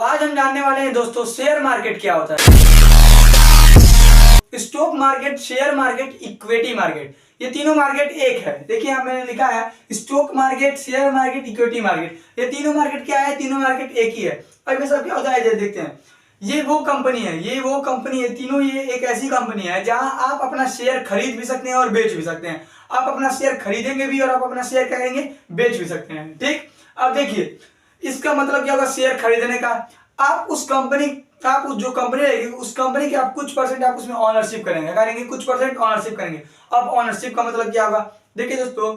आज हम जानने वाले हैं दोस्तों शेयर मार्केट क्या होता है। Stock market, share market, equity market, ये तीनों मार्केट एक है। देखिए यहाँ मैंने लिखा है stock market, share market, equity market. ये तीनों मार्केट क्या है? तीनों मार्केट एक ही है। अब ये सब क्या होता है देखते हैं। ये वो कंपनी है, ये वो कंपनी है, तीनों ये एक ऐसी कंपनी है जहां आप अपना शेयर खरीद भी सकते हैं और बेच भी सकते हैं। आप अपना शेयर खरीदेंगे भी और आप अपना शेयर क्या करेंगे? बेच भी सकते हैं। ठीक, अब देखिए इसका मतलब क्या होगा शेयर खरीदने का? आप उस जो कंपनी रहेगी उस कंपनी के आप कुछ परसेंट आप उसमें ऑनरशिप करेंगे, कुछ परसेंट ऑनरशिप करेंगे। अब ऑनरशिप का मतलब क्या होगा? देखिए दोस्तों,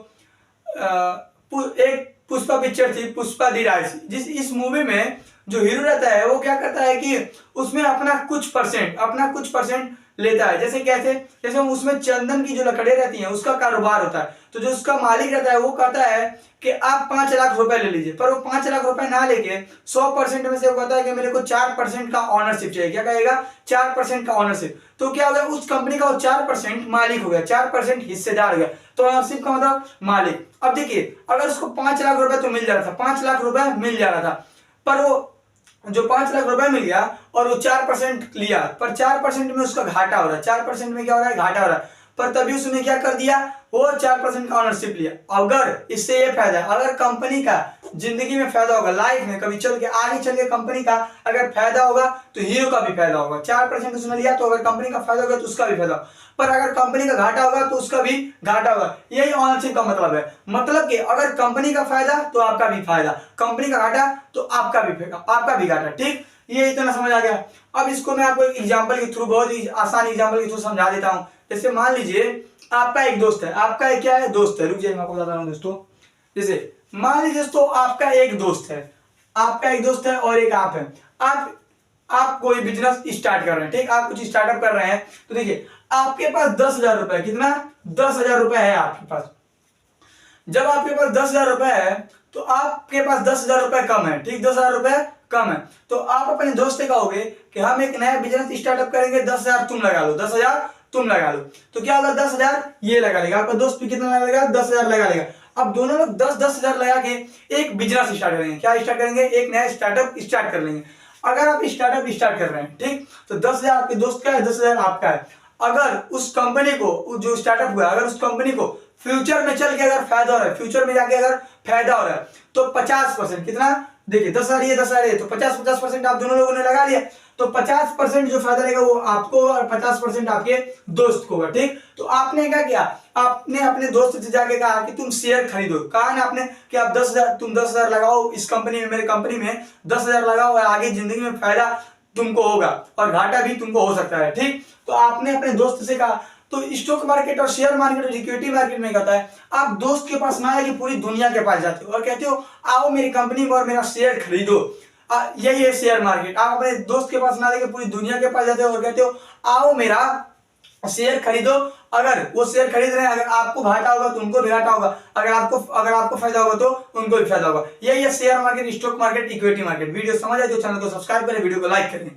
एक पुष्पा पिक्चर थी, पुष्पा दी राइज, इस मूवी में जो हीरो रहता है वो क्या करता है कि उसमें अपना कुछ परसेंट लेता है। जैसे कैसे? जैसे उसमें चंदन की जो लकड़े रहती हैं उसका कारोबार होता है, तो जो उसका मालिक रहता है वो कहता है कि आप 5 लाख रुपए ले लीजिए, पर वो 5 लाख रुपए ना लेके 100% में से वो कहता है कि मेरे को 4% का ऑनरशिप चाहिए। क्या कहेगा? 4% का ऑनरशिप। तो क्या हो गया? उस कंपनी का वो 4% मालिक हो गया, 4% हिस्सेदार हो गया। तो ऑनरशिप का मतलब मालिक। अब देखिए अगर उसको 5 लाख रुपए तो मिल जा रहा था, 5 लाख रुपए मिल जा रहा था, पर वो जो 5 लाख रुपए मिल गया और वो 4% लिया, पर 4% में उसका घाटा हो रहा है। 4% में क्या हो रहा है? घाटा हो रहा है। पर तभी उसने क्या कर दिया? वो 4% का ऑनरशिप लिया। अगर इससे ये फायदा, अगर कंपनी का जिंदगी में फायदा होगा, लाइफ में कभी चल के आगे चल के कंपनी का अगर फायदा होगा तो हीरो का भी फायदा होगा। 4% उसने लिया तो अगर कंपनी का फायदा होगा तो उसका भी फायदा होगा, पर अगर कंपनी का घाटा होगा तो उसका भी घाटा होगा। यही ऑनरशिप का मतलब है। मतलब कि अगर कंपनी का फायदा तो आपका भी फायदा, कंपनी का घाटा तो आपका भी घाटा। ठीक, ये इतना समझ आ गया। अब इसको मैं आपको एक एग्जांपल के थ्रू, बहुत ही आसान एग्जांपल के थ्रू समझा देता हूं। जैसे मान लीजिए आपका एक दोस्त है, आपका एक क्या है? दोस्त है। रुक जाइए मैं आपको बता रहा हूं दोस्तों। जैसे मान लीजिए दोस्तों आपका एक दोस्त है, और एक आप है। आप कोई बिजनेस स्टार्ट कर रहे हैं। ठीक, आप कुछ स्टार्टअप कर रहे हैं। तो देखिए आपके पास 10,000 रुपए, कितना? 10,000 रुपए है आपके पास। जब आपके पास 10,000 रुपए है तो आपके पास 10,000 रुपए कम है। ठीक, 10,000 रुपए कम है, तो आप अपने दोस्त से कहोगे कि हम एक नया बिजनेस स्टार्टअप करेंगे, 10,000 तुम लगा लो, 10,000 तुम लगा लो। तो क्या होगा? 10,000 ये लगा लेगा, आपका दोस्त भी कितना लगाएगा? 10,000 लगा लेगा। अब दोनों लोग 10,000 लगा के एक बिजनेस स्टार्ट करेंगे। क्या स्टार्ट करेंगे? एक नया स्टार्टअप स्टार्ट कर लेंगे। अगर आप स्टार्टअप स्टार्ट कर रहे हैं, ठीक, तो 10,000 आपके दोस्त का है, 10,000 आपका है। अगर उस कंपनी को, जो स्टार्टअप हुआ, अगर उस कंपनी को फ्यूचर में चल के अगर फायदा हो रहा है, फ्यूचर में जाके अगर फायदा हो रहा है, तो 50%, कितना? देखिए 10,000 ये 10,000 ये, तो 50% आप दोनों लोगों ने लगा लिया। तो 50% जो फायदा रहेगा वो आपको और 50% आपके दोस्त को होगा। ठीक, तो आपने क्या किया? आपने अपने दोस्त से जाके कहा कि तुम शेयर खरीदो। कहा ना आपने कि आप 10,000 लगाओ इस कंपनी में, मेरे कंपनी में 10,000 लगाओ और आगे जिंदगी में फायदा तुमको होगा और घाटा भी तुमको हो सकता है। ठीक, तो आपने अपने दोस्त से कहा। तो स्टॉक मार्केट और शेयर मार्केट और इक्विटी मार्केट में कहता है आप दोस्त के पास ना आके पूरी दुनिया के पास जाते हो और कहते हो आओ मेरी कंपनी में और मेरा शेयर खरीदो। यही है शेयर मार्केट। आप अपने दोस्त के पास ना आके पूरी दुनिया के पास जाते हो और कहते हो आओ मेरा शेयर खरीदो। अगर वो शेयर खरीद रहे हैं, अगर आपको घाटा होगा तो उनको भी घाटा होगा, अगर आपको फायदा होगा तो उनको भी फायदा होगा। यही है share market, stock market, equity market. Video समझ आए तो चैनल को सब्सक्राइब करें, वीडियो को लाइक करें।